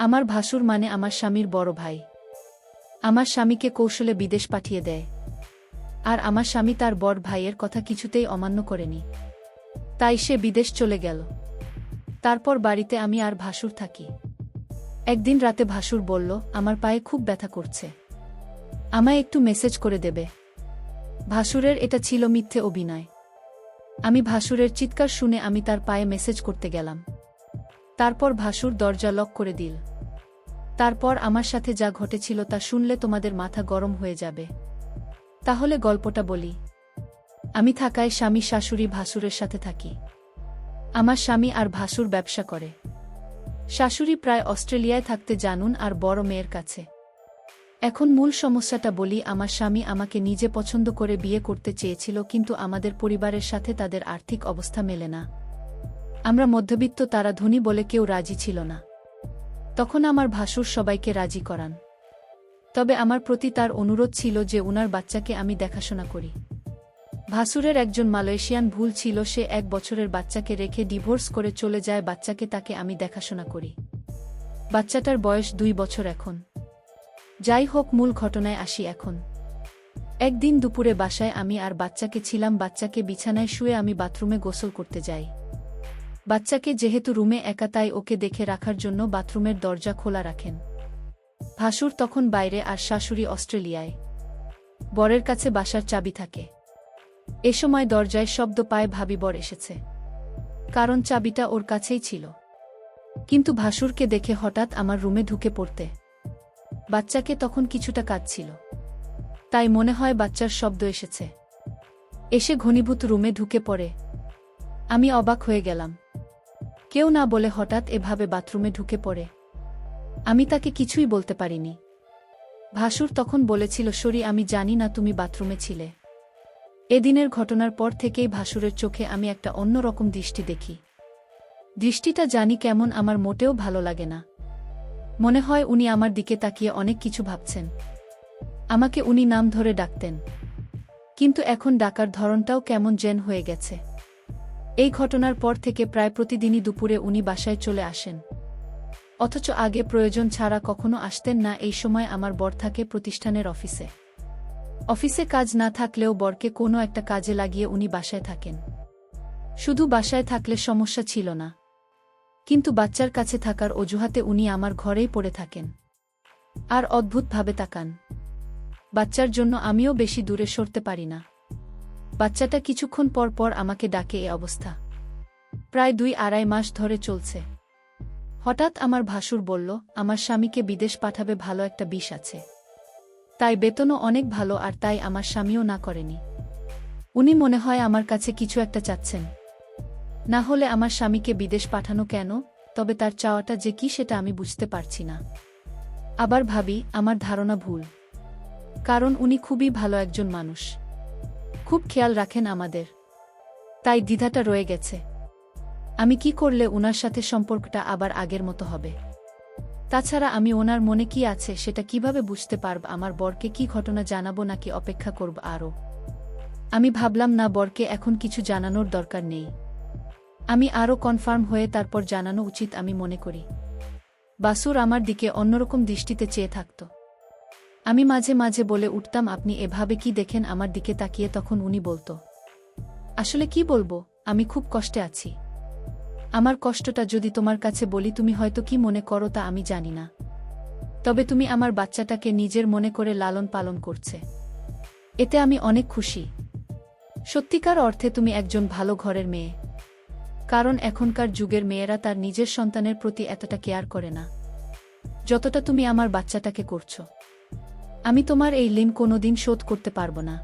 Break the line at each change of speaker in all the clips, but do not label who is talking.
আমার ভাসুর মানে আমার স্বামীর বড় ভাই। আমার স্বামীকে কৌশলে বিদেশ পাঠিয়ে দেয়। আর আমার স্বামী তার বড় ভাইয়ের কথা কিছুতেই অমান্য করেনি। তাই সে বিদেশ চলে গেল। তারপর বাড়িতে আমি আর ভাসুর থাকি। একদিন রাতে ভাসুর বলল, আমার পায়ে খুব ব্যথা করছে, আমায় একটু মেসেজ করে দেবে। ভাসুরের এটা ছিল মিথ্যে অভিনয়। আমি ভাসুরের চিৎকার শুনে আমি তার পায়ে মেসেজ করতে গেলাম। তারপর ভাসুর দরজা লক করে দিল। তারপর আমার সাথে যা ঘটেছিল তা শুনলে তোমাদের মাথা গরম হয়ে যাবে। তাহলে গল্পটা বলি। আমি থাকায় স্বামী শাশুড়ি ভাসুরের সাথে থাকি। আমার স্বামী আর ভাসুর ব্যবসা করে। শাশুড়ি প্রায় অস্ট্রেলিয়ায় থাকতে জানুন আর বড় মেয়ের কাছে। এখন মূল সমস্যাটা বলি। আমার স্বামী আমাকে নিজে পছন্দ করে বিয়ে করতে চেয়েছিল, কিন্তু আমাদের পরিবারের সাথে তাদের আর্থিক অবস্থা মেলে না। আমরা মধ্যবিত্ত, তারা ধনী বলে কেউ রাজি ছিল না। তখন আমার ভাসুর সবাইকে রাজি করান। তবে আমার প্রতি তার অনুরোধ ছিল যে উনার বাচ্চাকে আমি দেখাশোনা করি। ভাসুরের একজন মালয়েশিয়ান ভুল ছিল, সে 1 বছরের বাচ্চাকে রেখে ডিভোর্স করে চলে যায়। বাচ্চাকে তাকে আমি দেখাশোনা করি। বাচ্চাটার বয়স 2 বছর এখন। যাই হোক, মূল ঘটনায় আসি এখন। একদিন দুপুরে বাসায় আমি আর বাচ্চাকে ছিলাম। বাচ্চাকে বিছানায় শুয়ে আমি বাথরুমে গোসল করতে যাই। বাচ্চাকে যেহেতু রুমে একা, তাই ওকে দেখে রাখার জন্য বাথরুমের দরজা খোলা রাখেন। ভাসুর তখন বাইরে আর শাশুড়ি অস্ট্রেলিয়ায়। বরের কাছে বাসার চাবি থাকে। এ সময় দরজায় শব্দ পায় ভাবি বর এসেছে, কারণ চাবিটা ওর কাছেই ছিল। কিন্তু ভাসুরকে দেখে হঠাৎ আমার রুমে ঢুকে পড়তে। বাচ্চাকে তখন কিছুটা কাঁদছিল, তাই মনে হয় বাচ্চার শব্দ এসেছে। এসে ঘনীভূত রুমে ঢুকে পড়ে। আমি অবাক হয়ে গেলাম। কেউ না বলে হঠাৎ এভাবে বাথরুমে ঢুকে পড়ে। আমি তাকে কিছুই বলতে পারিনি। ভাসুর তখন বলেছিল, সরি, আমি জানি না তুমি বাথরুমে ছিলে। এদিনের ঘটনার পর থেকেই ভাসুরের চোখে আমি একটা অন্যরকম দৃষ্টি দেখি। দৃষ্টিটা জানি কেমন, আমার মোটেও ভালো লাগে না। মনে হয় উনি আমার দিকে তাকিয়ে অনেক কিছু ভাবছেন। আমাকে উনি নাম ধরে ডাকতেন, কিন্তু এখন ডাকার ধরনটাও কেমন যেন হয়ে গেছে। এই ঘটনার পর থেকে প্রায় প্রতিদিনই দুপুরে উনি বাসায় চলে আসেন, অথচ আগে প্রয়োজন ছাড়া কখনো আসতেন না। এই সময় আমার বর থাকে প্রতিষ্ঠানের অফিসে। অফিসে কাজ না থাকলেও বরকে কোনো একটা কাজে লাগিয়ে উনি বাসায় থাকেন। শুধু বাসায় থাকলে সমস্যা ছিল না, কিন্তু বাচ্চার কাছে থাকার অজুহাতে উনি আমার ঘরেই পড়ে থাকেন আর অদ্ভুতভাবে তাকান। বাচ্চার জন্য আমিও বেশি দূরে সরতে পারি না। বাচ্চাটা কিছুক্ষণ পর পর আমাকে ডাকে। এ অবস্থা প্রায় 2-2.5 মাস ধরে চলছে। হঠাৎ আমার ভাসুর বলল, আমার স্বামীকে বিদেশ পাঠাবে, ভালো একটা বিষ আছে, তাই বেতনও অনেক ভালো, আর তাই আমার স্বামীও না করেনি। উনি মনে হয় আমার কাছে কিছু একটা চাচ্ছেন। না হলে আমার স্বামীকে বিদেশ পাঠানো কেন? তবে তার চাওয়াটা যে কি সেটা আমি বুঝতে পারছি না। আবার ভাবি আমার ধারণা ভুল, কারণ উনি খুবই ভালো একজন মানুষ, খুব খেয়াল রাখেন আমাদের। তাই দ্বিধাটা রয়ে গেছে। আমি কি করলে ওনার সাথে সম্পর্কটা আবার আগের মতো হবে? তাছাড়া আমি ওনার মনে কি আছে সেটা কিভাবে বুঝতে পারব? আমার বরকে কি ঘটনা জানাবো নাকি অপেক্ষা করব আরও? আমি ভাবলাম না, বরকে এখন কিছু জানানোর দরকার নেই। আমি আরও কনফার্ম হয়ে তারপর জানানো উচিত আমি মনে করি। বাসুর আমার দিকে অন্যরকম দৃষ্টিতে চেয়ে থাকত। আমি মাঝে মাঝে বলে উঠতাম, আপনি এভাবে কি দেখেন আমার দিকে তাকিয়ে? তখন উনি বলতো, আসলে কি বলবো, আমি খুব কষ্টে আছি। আমার কষ্টটা যদি তোমার কাছে বলি তুমি হয়তো কি মনে করো তা আমি জানি না, তবে তুমি আমার বাচ্চাটাকে নিজের মনে করে লালন পালন করছে, এতে আমি অনেক খুশি। সত্যিকার অর্থে তুমি একজন ভালো ঘরের মেয়ে, কারণ এখনকার যুগের মেয়েরা তার নিজের সন্তানের প্রতি এতটা কেয়ার করে না যতটা তুমি আমার বাচ্চাটাকে করছো। আমি তোমার এই ঋণ কোনোদিন শোধ করতে পারবো না।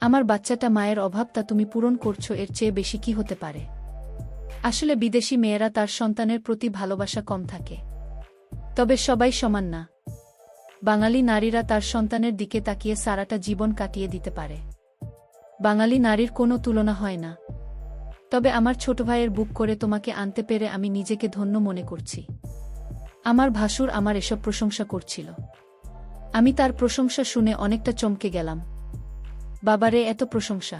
আমার বাচ্চাটা মায়ের অভাবটা তুমি পূরণ করছো, এর চেয়ে বেশি কি হতে পারে? আসলে বিদেশি মেয়েরা তার সন্তানের প্রতি ভালোবাসা কম থাকে, তবে সবাই সমান না। বাঙালি নারীরা তার সন্তানের দিকে তাকিয়ে সারাটা জীবন কাটিয়ে দিতে পারে। বাঙালি নারীর কোনো তুলনা হয় না। তবে আমার ছোট ভাইয়ের বুক করে তোমাকে আনতে পেরে আমি নিজেকে ধন্য মনে করছি। আমার ভাসুর আমার এসব প্রশংসা করছিল। আমি তার প্রশংসা শুনে অনেকটা চমকে গেলাম। বাবারে, এত প্রশংসা!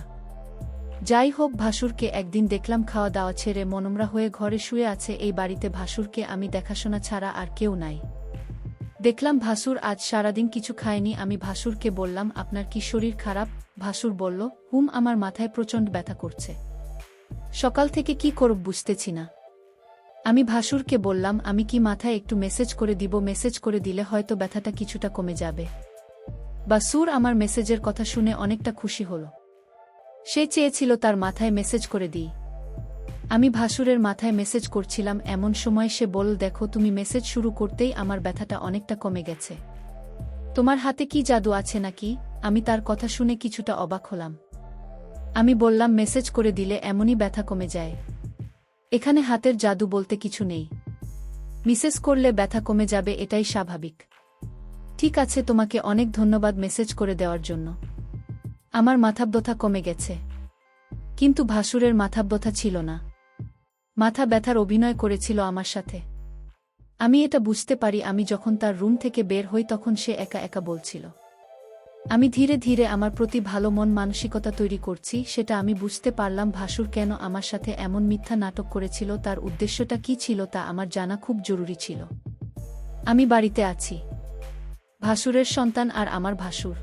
যাই হোক, ভাসুরকে একদিন দেখলাম খাওয়া দাওয়া ছেড়ে মনমরা হয়ে ঘরে শুয়ে আছে। এই বাড়িতে ভাসুরকে আমি দেখাশোনা ছাড়া আর কেউ নাই। দেখলাম ভাসুর আজ সারাদিন কিছু খায়নি। আমি ভাসুরকে বললাম, আপনার কি শরীর খারাপ? ভাসুর বলল, আমার মাথায় প্রচণ্ড ব্যথা করছে, সকাল থেকে কি করব বুঝতেছি না। আমি ভাসুরকে বললাম, আমি কি মাথায় একটু মেসেজ করে দিব? মেসেজ করে দিলে হয়তো ব্যথাটা কিছুটা কমে যাবে। ভাসুর আমার মেসেজের কথা শুনে অনেকটা খুশি হল। সে চেয়েছিল তার মাথায় মেসেজ করে দিই। আমি ভাসুরের মাথায় মেসেজ করছিলাম, এমন সময় সে বলল, দেখো, তুমি মেসেজ শুরু করতেই আমার ব্যথাটা অনেকটা কমে গেছে। তোমার হাতে কি জাদু আছে নাকি? আমি তার কথা শুনে কিছুটা অবাক হলাম। আমি বললাম, মেসেজ করে দিলে এমনই ব্যথা কমে যায়? এখানে হাতের জাদু বলতে কিছু নেই। মেসেজ করলে ব্যথা কমে যাবে, এটাই স্বাভাবিক। ঠিক আছে, তোমাকে অনেক ধন্যবাদ মেসেজ করে দেওয়ার জন্য। আমার মাথাব্যথা কমে গেছে। কিন্তু ভাসুরের মাথাব্যথা ছিল না। মাথা ব্যথার অভিনয় করেছিল আমার সাথে। আমি এটা বুঝতে পারি। আমি যখন তার রুম থেকে বের হই তখন সে একা একা বলছিল। আমি ধীরে ধীরে আমার প্রতি ভালো মন মানসিকতা তৈরি করছি, সেটা আমি বুঝতে পারলাম। ভাসুর কেন আমার সাথে এমন মিথ্যা নাটক করেছিল, তার উদ্দেশ্যটা কি ছিল তা আমার জানা খুব জরুরি ছিল। আমি বাড়িতে আছি, ভাসুরের সন্তান আর আমার ভাসুর।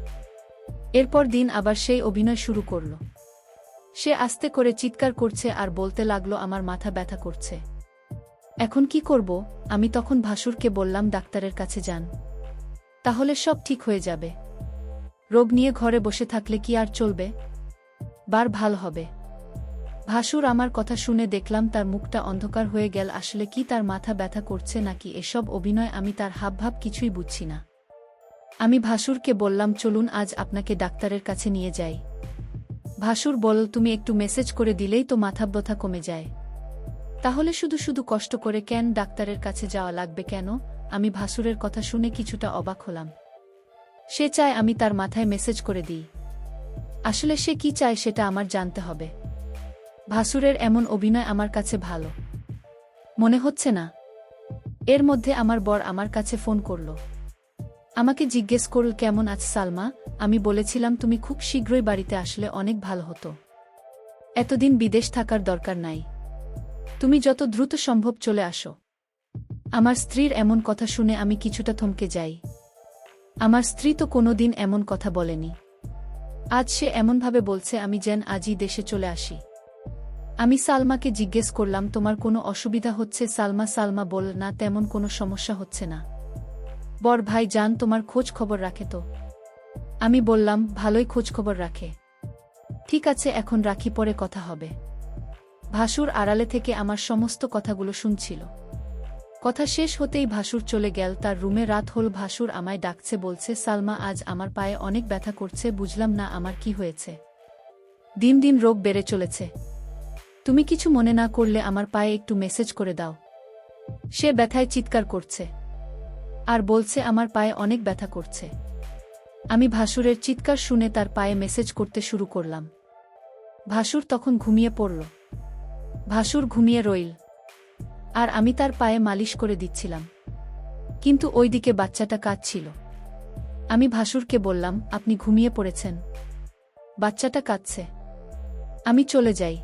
এরপর দিন আবার সেই অভিনয় শুরু করল। সে আস্তে করে চিৎকার করছে আর বলতে লাগলো, আমার মাথা ব্যথা করছে। এখন কি করব? আমি তখন ভাসুরকে বললাম, ডাক্তারের কাছে যান, তাহলে সব ঠিক হয়ে যাবে। রোগ নিয়ে ঘরে বসে থাকলে কি আর চলবে? ভালো হবে। ভাসুর আমার কথা শুনে দেখলাম তার মুখটা অন্ধকার হয়ে গেল। আসলে কি তার মাথা ব্যথা করছে নাকি এসব অভিনয়? আমি তার হাবভাব কিছুই বুঝছি না। আমি ভাসুরকে বললাম, চলুন আজ আপনাকে ডাক্তারের কাছে নিয়ে যাই। ভাসুর বলল, তুমি একটু মেসেজ করে দিলেই তো মাথাব্যথা কমে যায়, তাহলে শুধু শুধু কষ্ট করে কেন ডাক্তারের কাছে যাওয়া লাগবে কেন? আমি ভাসুরের কথা শুনে কিছুটা অবাক হলাম। সে চায় আমি তার মাথায় মেসেজ করে দিই। আসলে সে কি চায় সেটা আমার জানতে হবে। ভাসুরের এমন অভিনয় আমার কাছে ভালো মনে হচ্ছে না। এর মধ্যে আমার বর আমার কাছে ফোন করল। আমাকে জিজ্ঞেস করল, কেমন আছ সালমা? আমি বলেছিলাম, তুমি খুব শীঘ্রই বাড়িতে আসলে অনেক ভালো হতো। এতদিন বিদেশ থাকার দরকার নাই, তুমি যত দ্রুত সম্ভব চলে আসো। আমার স্ত্রীর এমন কথা শুনে আমি কিছুটা থমকে যাই। আমার স্ত্রী তো কোনোদিন এমন কথা বলেনি। আজ সে এমনভাবে বলছে আমি যেন আজই দেশে চলে আসি। আমি সালমাকে জিজ্ঞেস করলাম, তোমার কোনো অসুবিধা হচ্ছে সালমা? সালমা বলল, না, তেমন কোনো সমস্যা হচ্ছে না। বর ভাই জান তোমার খোঁজ খবর রাখে তো? আমি বললাম, ভালোই খোঁজ খবর রাখে। ঠিক আছে, এখন রাখি, পরে কথা হবে। ভাসুর আড়ালে থেকে আমার সমস্ত কথাগুলো শুনছিল। কথা শেষ হতেই ভাসুর চলে গেল তার রুমে। রাত হল। ভাসুর আমায় ডাকছে, বলছে, সালমা, আজ আমার পায়ে অনেক ব্যথা করছে। বুঝলাম না আমার কি হয়েছে। দিন দিন রোগ বেড়ে চলেছে। তুমি কিছু মনে না করলে আমার পায়ে একটু মেসেজ করে দাও। সে ব্যথায় চিৎকার করছে আর বলছে আমার পায়ে অনেক ব্যথা করছে। আমি ভাসুরের চিৎকার শুনে তার পায়ে মেসেজ করতে শুরু করলাম। ভাসুর তখন ঘুমিয়ে পড়ল। ভাসুর ঘুমিয়ে রইল আর আমি তার পায়ে মালিশ করে দিচ্ছিলাম। কিন্তু ওইদিকে বাচ্চাটা কাঁদছিল। আমি ভাসুরকে বললাম, আপনি ঘুমিয়ে পড়েছেন, বাচ্চাটা কাঁদছে, আমি চলে যাই।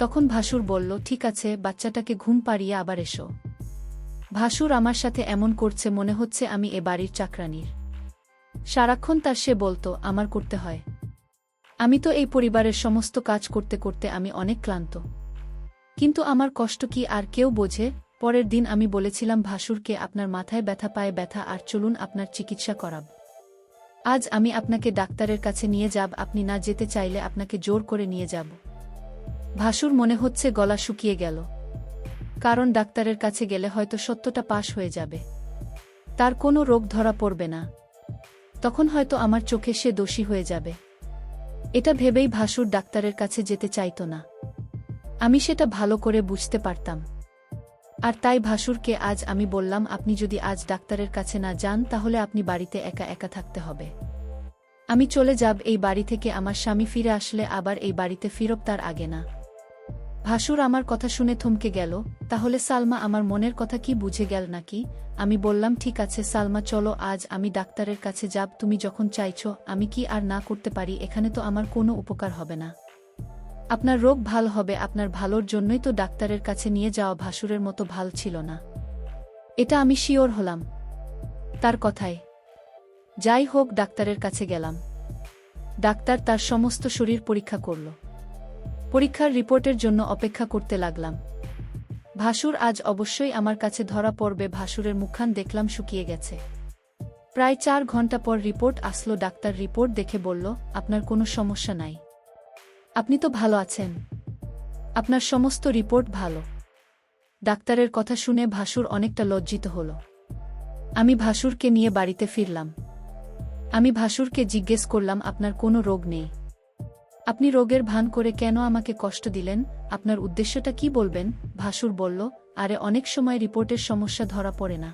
তখন ভাসুর বলল, ঠিক আছে, বাচ্চাটাকে ঘুম পাড়িয়ে আবার এসো। ভাসুর আমার সাথে এমন করছে মনে হচ্ছে আমি এ বাড়ির চাকরানির। সারাক্ষণ তার সে বলতো আমার করতে হয়। আমি তো এই পরিবারের সমস্ত কাজ করতে করতে আমি অনেক ক্লান্ত, কিন্তু আমার কষ্ট কি আর কেউ বোঝে? পরের দিন আমি বলেছিলাম ভাসুরকে, আপনার মাথায় ব্যথা, পায়ে ব্যথা, আর চলুন আপনার চিকিৎসা করাব। আজ আমি আপনাকে ডাক্তারের কাছে নিয়ে যাব, আপনি না যেতে চাইলে আপনাকে জোর করে নিয়ে যাব। ভাসুর মনে হচ্ছে গলা শুকিয়ে গেল, কারণ ডাক্তারের কাছে গেলে হয়তো সত্যটা পাশ হয়ে যাবে, তার কোনো রোগ ধরা পড়বে না, তখন হয়তো আমার চোখে সে দোষী হয়ে যাবে। এটা ভেবেই ভাসুর ডাক্তারের কাছে যেতে চাইত না। আমি সেটা ভালো করে বুঝতে পারতাম। আর তাই ভাসুরকে আজ আমি বললাম, আপনি যদি আজ ডাক্তারের কাছে না যান তাহলে আপনি বাড়িতে একা একা থাকতে হবে। আমি চলে যাব এই বাড়ি থেকে, আমার স্বামী ফিরে আসলে আবার এই বাড়িতে ফিরব, তার আগে না। ভাসুর আমার কথা শুনে থমকে গেল। তাহলে সালমা আমার মনের কথা কি বুঝে গেল নাকি? আমি বললাম, ঠিক আছে সালমা, চলো আজ আমি ডাক্তারের কাছে যাব, তুমি যখন চাইছো। আমি কি আর না করতে পারি? এখানে তো আমার কোনো উপকার হবে না। আপনার রোগ ভাল হবে, আপনার ভালোর জন্যই তো ডাক্তারের কাছে নিয়ে যাওয়া ভাসুরের মতো ভাল ছিল না। এটা আমি শিওর হলাম তার কথায়। যাই হোক, ডাক্তারের কাছে গেলাম। ডাক্তার তার সমস্ত শরীর পরীক্ষা করল। পরীক্ষার রিপোর্টের জন্য অপেক্ষা করতে লাগলাম। ভাসুর আজ অবশ্যই আমার কাছে ধরা পড়বে। ভাসুরের মুখখান দেখলাম শুকিয়ে গেছে। প্রায় 4 ঘন্টা পর রিপোর্ট আসলো। ডাক্তার রিপোর্ট দেখে বলল, আপনার কোনো সমস্যা নাই, আপনি তো ভালো আছেন, আপনার সমস্ত রিপোর্ট ভালো। ডাক্তারের কথা শুনে ভাসুর অনেকটা লজ্জিত হল। আমি ভাসুরকে নিয়ে বাড়িতে ফিরলাম। আমি ভাসুরকে জিজ্ঞেস করলাম, আপনার কোনো রোগ নেই, আপনি রোগের ভান করে কেন আমাকে কষ্ট দিলেন? আপনার উদ্দেশ্যটা কি বলবেন? ভাসুর বলল, আরে অনেক সময় রিপোর্টের সমস্যা ধরা পড়ে না,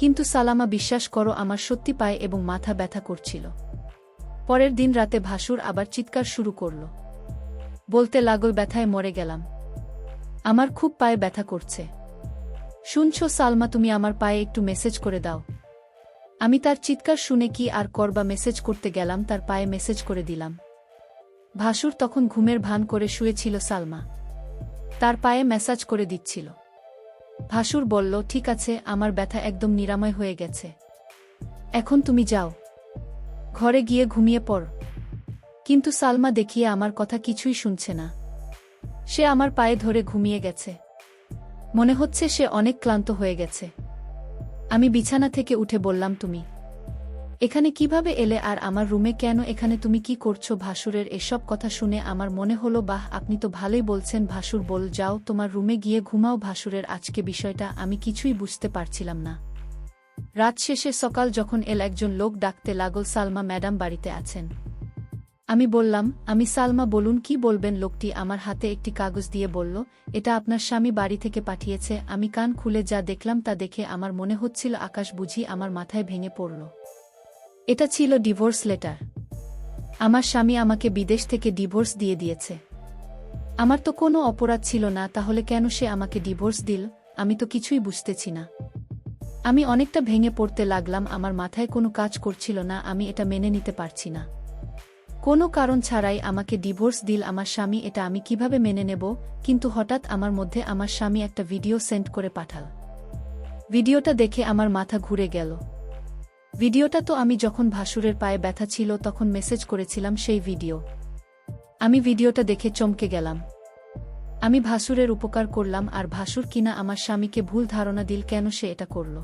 কিন্তু সালামা বিশ্বাস করো আমার সত্যি পায়ে এবং মাথা ব্যথা করছিল। পরের দিন রাতে ভাসুর আবার চিৎকার শুরু করল, বলতে লাগল, ব্যথায় মরে গেলাম, আমার খুব পায়ে ব্যথা করছে। শুনছো সালমা, তুমি আমার পায়ে একটু মেসেজ করে দাও। আমি তার চিৎকার শুনে কি আর করবা, মেসেজ করতে গেলাম, তার পায়ে মেসেজ করে দিলাম। ভাসুর তখন ঘুমের ভান করে শুয়েছিল। সালমা তার পায়ে ম্যাসাজ করে দিচ্ছিল। ভাসুর বলল, ঠিক আছে, আমার ব্যথা একদম নিরাময় হয়ে গেছে, এখন তুমি যাও, ঘরে গিয়ে ঘুমিয়ে পড়। কিন্তু সালমা দেখিয়ে আমার কথা কিছুই শুনছে না। সে আমার পায়ে ধরে ঘুমিয়ে গেছে। মনে হচ্ছে সে অনেক ক্লান্ত হয়ে গেছে। আমি বিছানা থেকে উঠে বললাম, তুমি এখানে কিভাবে এলে, আর আমার রুমে কেন? এখানে তুমি কি করছো? ভাসুরের এসব কথা শুনে আমার মনে হলো, বাহ, আপনি তো ভালোই বলছেন। ভাসুর বল, যাও তোমার রুমে গিয়ে ঘুমাও। ভাসুরের আজকে বিষয়টা আমি কিছুই বুঝতে পারছিলাম না। রাত শেষে সকাল যখন এল, একজন লোক ডাকতে লাগল, সালমা ম্যাডাম বাড়িতে আছেন? আমি বললাম, আমি সালমা, বলুন কি বলবেন? লোকটি আমার হাতে একটি কাগজ দিয়ে বলল, এটা আপনার স্বামী বাড়ি থেকে পাঠিয়েছে। আমি কান খুলে যা দেখলাম তা দেখে আমার মনে হচ্ছিল আকাশ বুঝি আমার মাথায় ভেঙে পড়ল। এটা ছিল ডিভোর্স লেটার। আমার স্বামী আমাকে বিদেশ থেকে ডিভোর্স দিয়ে দিয়েছে। আমার তো কোনো অপরাধ ছিল না, তাহলে কেন সে আমাকে ডিভোর্স দিল? আমি তো কিছুই বুঝতেছি না। আমি অনেকটা ভেঙে পড়তে লাগলাম, আমার মাথায় কোনো কাজ করছিল না। আমি এটা মেনে নিতে পারছি না। কোনো কারণ ছাড়াই আমাকে ডিভোর্স দিল আমার স্বামী, এটা আমি কিভাবে মেনে নেব? কিন্তু হঠাৎ আমার মধ্যে আমার স্বামী একটা ভিডিও সেন্ড করে পাঠাল। ভিডিওটা দেখে আমার মাথা ঘুরে গেল। ভিডিওটা তো আমি যখন ভাসুরের পায়ে ব্যথা ছিল তখন মেসেজ করেছিলাম, সেই ভিডিও। আমি ভিডিওটা দেখে চমকে গেলাম। আমি ভাসুরের উপকার করলাম, আর ভাসুর কিনা আমার স্বামীকে ভুল ধারণা দিল কেন সে এটা করল।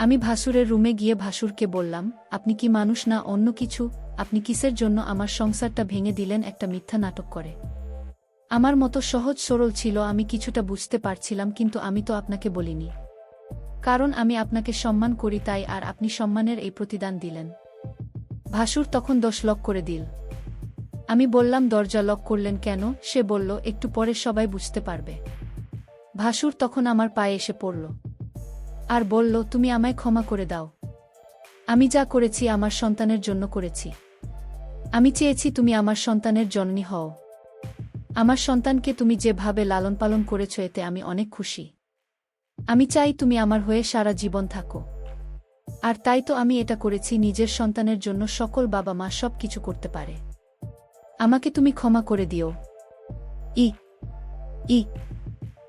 আমি ভাসুরের রুমে গিয়ে ভাসুরকে বললাম, আপনি কি মানুষ না অন্য কিছু? আপনি কিসের জন্য আমার সংসারটা ভেঙে দিলেন একটা মিথ্যা নাটক করে? আমার মতো সহজ সরল ছিল, আমি কিছুটা বুঝতে পারছিলাম, কিন্তু আমি তো আপনাকে বলিনি, কারণ আমি আপনাকে সম্মান করি তাই, আর আপনি সম্মানের এই প্রতিদান দিলেন। ভাসুর তখন 10 লক করে দিল। আমি বললাম, দরজা লক করলেন কেন? সে বলল, একটু পরে সবাই বুঝতে পারবে। ভাসুর তখন আমার পায়ে এসে পড়ল আর বলল, তুমি আমায় ক্ষমা করে দাও। আমি যা করেছি আমার সন্তানের জন্য করেছি। আমি চেয়েছি তুমি আমার সন্তানের জননী হও। আমার সন্তানকে তুমি যেভাবে লালন পালন করেছ এতে আমি অনেক খুশি। আমি চাই তুমি আমার হয়ে সারা জীবন থাকো। আর তাই তো আমি এটা করেছি, নিজের সন্তানের জন্য সকল বাবা মা সব কিছু করতে পারে। আমাকে তুমি ক্ষমা করে দিও। ই